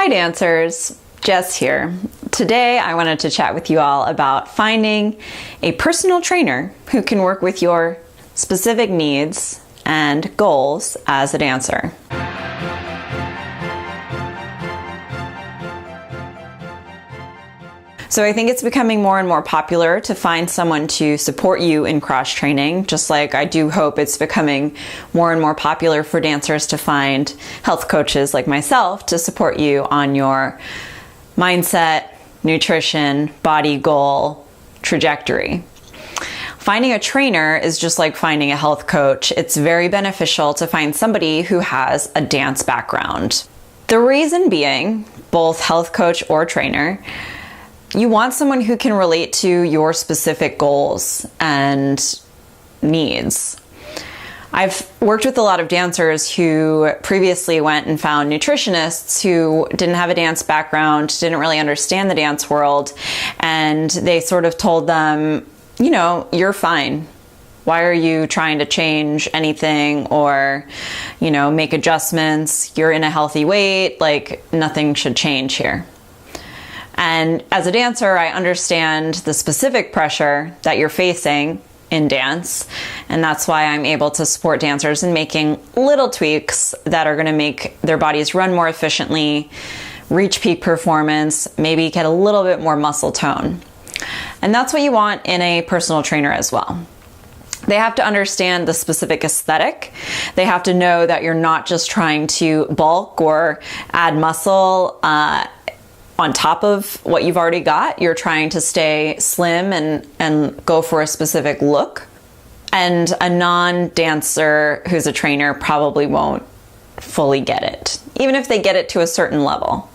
Hi dancers, Jess here. Today I wanted to chat with you all about finding a personal trainer who can work with your specific needs and goals as a dancer. So I think it's becoming more and more popular to find someone to support you in cross training, just like I do hope it's becoming more and more popular for dancers to find health coaches like myself to support you on your mindset, nutrition, body goal, trajectory. Finding a trainer is just like finding a health coach. It's very beneficial to find somebody who has a dance background. The reason being, both health coach or trainer, you want someone who can relate to your specific goals and needs. I've worked with a lot of dancers who previously went and found nutritionists who didn't have a dance background, didn't really understand the dance world, and they sort of told them, you're fine. Why are you trying to change anything or, make adjustments? You're in a healthy weight, nothing should change here. And as a dancer, I understand the specific pressure that you're facing in dance. And that's why I'm able to support dancers in making little tweaks that are going to make their bodies run more efficiently, reach peak performance, maybe get a little bit more muscle tone. And that's what you want in a personal trainer as well. They have to understand the specific aesthetic. They have to know that you're not just trying to bulk or add muscle on top of what you've already got. You're trying to stay slim and go for a specific look. And a non-dancer who's a trainer probably won't fully get it, even if they get it to a certain level.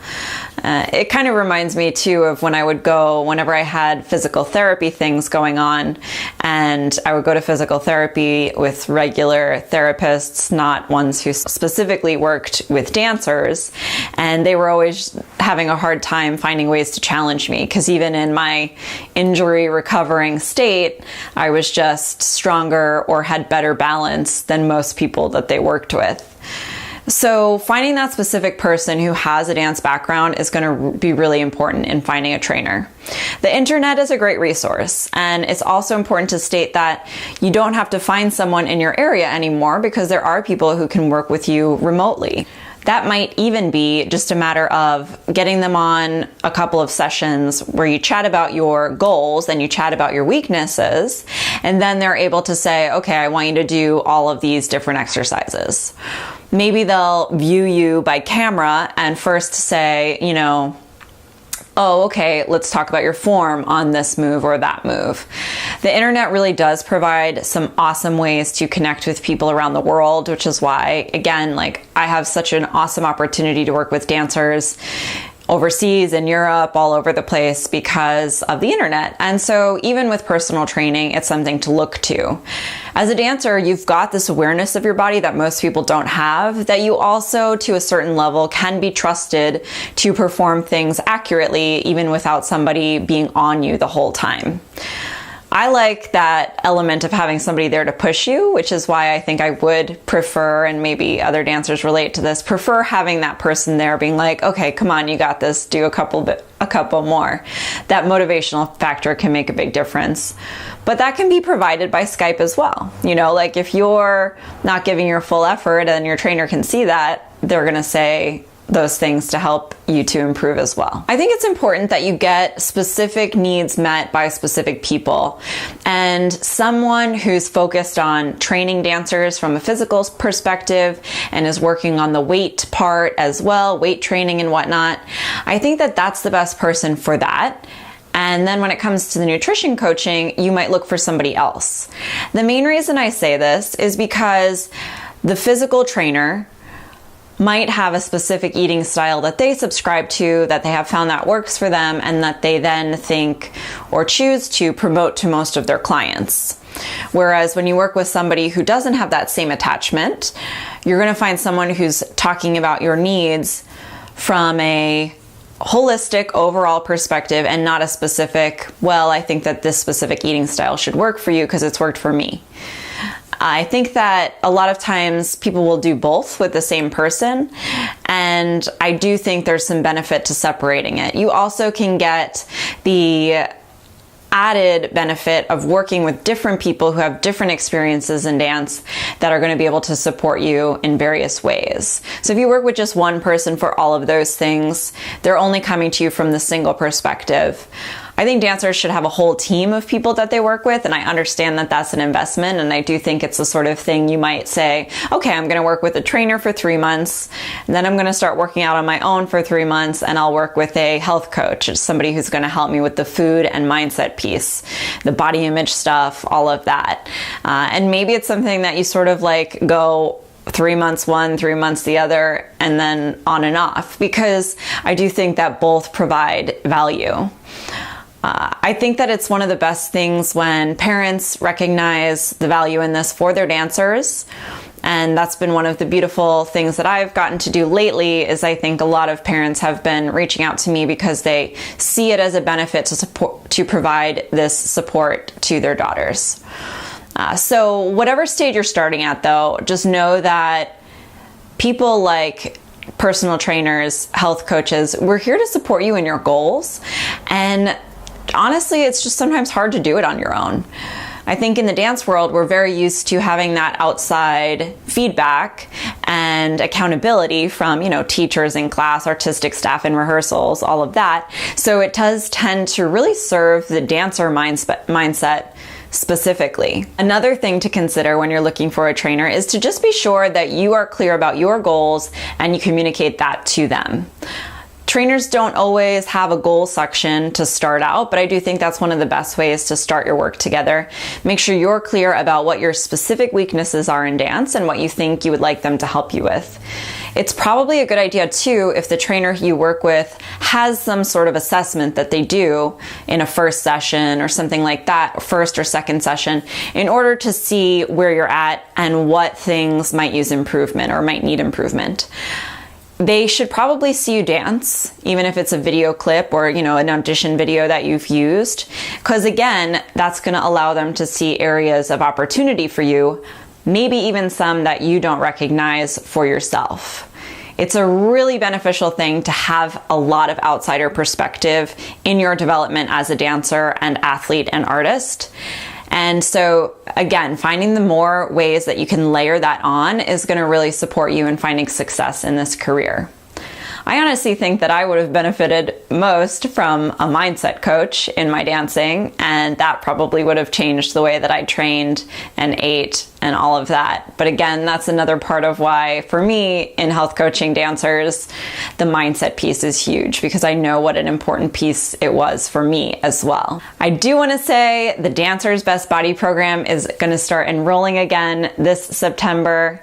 It kind of reminds me too of when I would go, whenever I had physical therapy things going on, and I would go to physical therapy with regular therapists, not ones who specifically worked with dancers, and they were always having a hard time finding ways to challenge me, because even in my injury recovering state, I was just stronger or had better balance than most people that they worked with. So finding that specific person who has a dance background is going to be really important in finding a trainer. The internet is a great resource, and it's also important to state that you don't have to find someone in your area anymore, because there are people who can work with you remotely. That might even be just a matter of getting them on a couple of sessions where you chat about your goals and you chat about your weaknesses, and then they're able to say, okay, I want you to do all of these different exercises. Maybe they'll view you by camera and first say, oh, okay, let's talk about your form on this move or that move. The internet really does provide some awesome ways to connect with people around the world, which is why, again, I have such an awesome opportunity to work with dancers overseas, in Europe, all over the place because of the internet. And so even with personal training, it's something to look to. As a dancer, you've got this awareness of your body that most people don't have, that you also, to a certain level, can be trusted to perform things accurately, even without somebody being on you the whole time. I like that element of having somebody there to push you, which is why I think I would prefer, and maybe other dancers relate to this, prefer having that person there being like, okay, come on, you got this, do a couple more. That motivational factor can make a big difference. But that can be provided by Skype as well. If you're not giving your full effort and your trainer can see that, they're going to say those things to help you to improve as well. I think it's important that you get specific needs met by specific people, and someone who's focused on training dancers from a physical perspective and is working on the weight part as well, weight training and whatnot. I think that that's the best person for that. And then when it comes to the nutrition coaching, you might look for somebody else. The main reason I say this is because the physical trainer might have a specific eating style that they subscribe to, that they have found that works for them, and that they then think or choose to promote to most of their clients. Whereas when you work with somebody who doesn't have that same attachment, you're going to find someone who's talking about your needs from a holistic overall perspective and not a specific, well, I think that this specific eating style should work for you because it's worked for me. I think that a lot of times people will do both with the same person, and And I do think there's some benefit to separating it. You also can get the added benefit of working with different people who have different experiences in dance that are going to be able to support you in various ways. So if you work with just one person for all of those things, they're only coming to you from the single perspective. I think dancers should have a whole team of people that they work with, and I understand that that's an investment, and I do think it's the sort of thing you might say, okay, I'm going to work with a trainer for 3 months, and then I'm going to start working out on my own for 3 months, and I'll work with a health coach, somebody who's going to help me with the food and mindset piece, the body image stuff, all of that. And maybe it's something that you sort of like go 3 months one, 3 months the other, and then on and off, because I do think that both provide value. I think that it's one of the best things when parents recognize the value in this for their dancers. And that's been one of the beautiful things that I've gotten to do lately is I think a lot of parents have been reaching out to me because they see it as a benefit to provide this support to their daughters. So whatever stage you're starting at though, just know that people like personal trainers, health coaches, we're here to support you in your goals. And honestly, it's just sometimes hard to do it on your own. I think in the dance world, we're very used to having that outside feedback and accountability from, teachers in class, artistic staff in rehearsals, all of that. So it does tend to really serve the dancer mindset specifically. Another thing to consider when you're looking for a trainer is to just be sure that you are clear about your goals and you communicate that to them. Trainers don't always have a goal section to start out, but I do think that's one of the best ways to start your work together. Make sure you're clear about what your specific weaknesses are in dance and what you think you would like them to help you with. It's probably a good idea too if the trainer you work with has some sort of assessment that they do in a first session or something like that, first or second session, in order to see where you're at and what things might use improvement or might need improvement. They should probably see you dance, even if it's a video clip or, an audition video that you've used, because again, that's going to allow them to see areas of opportunity for you, maybe even some that you don't recognize for yourself. It's a really beneficial thing to have a lot of outsider perspective in your development as a dancer and athlete and artist. And so again, finding the more ways that you can layer that on is going to really support you in finding success in this career. I honestly think that I would have benefited most from a mindset coach in my dancing, and that probably would have changed the way that I trained and ate and all of that. But again, that's another part of why, for me, in health coaching dancers, the mindset piece is huge because I know what an important piece it was for me as well. I do want to say the Dancer's Best Body program is going to start enrolling again this September.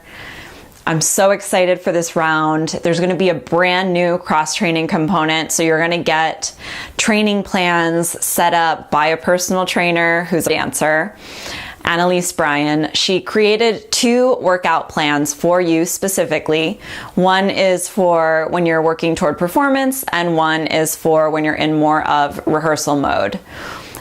I'm so excited for this round. There's going to be a brand new cross-training component. So you're going to get training plans set up by a personal trainer who's a dancer, Annalise Bryan. She created 2 workout plans for you specifically. One is for when you're working toward performance, and one is for when you're in more of rehearsal mode.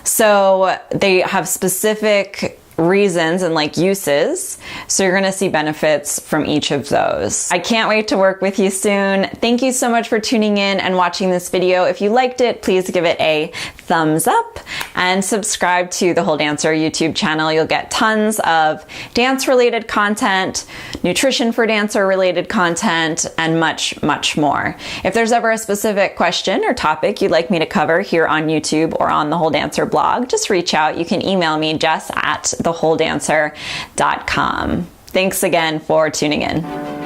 So they have specific reasons and uses. So you're going to see benefits from each of those. I can't wait to work with you soon. Thank you so much for tuning in and watching this video. If you liked it, please give it a thumbs up and subscribe to the Whole Dancer YouTube channel. You'll get tons of dance related content, nutrition for dancer related content, and much, much more. If there's ever a specific question or topic you'd like me to cover here on YouTube or on the Whole Dancer blog, just reach out. You can email me, Jess@thewholedancer.com. Thanks again for tuning in.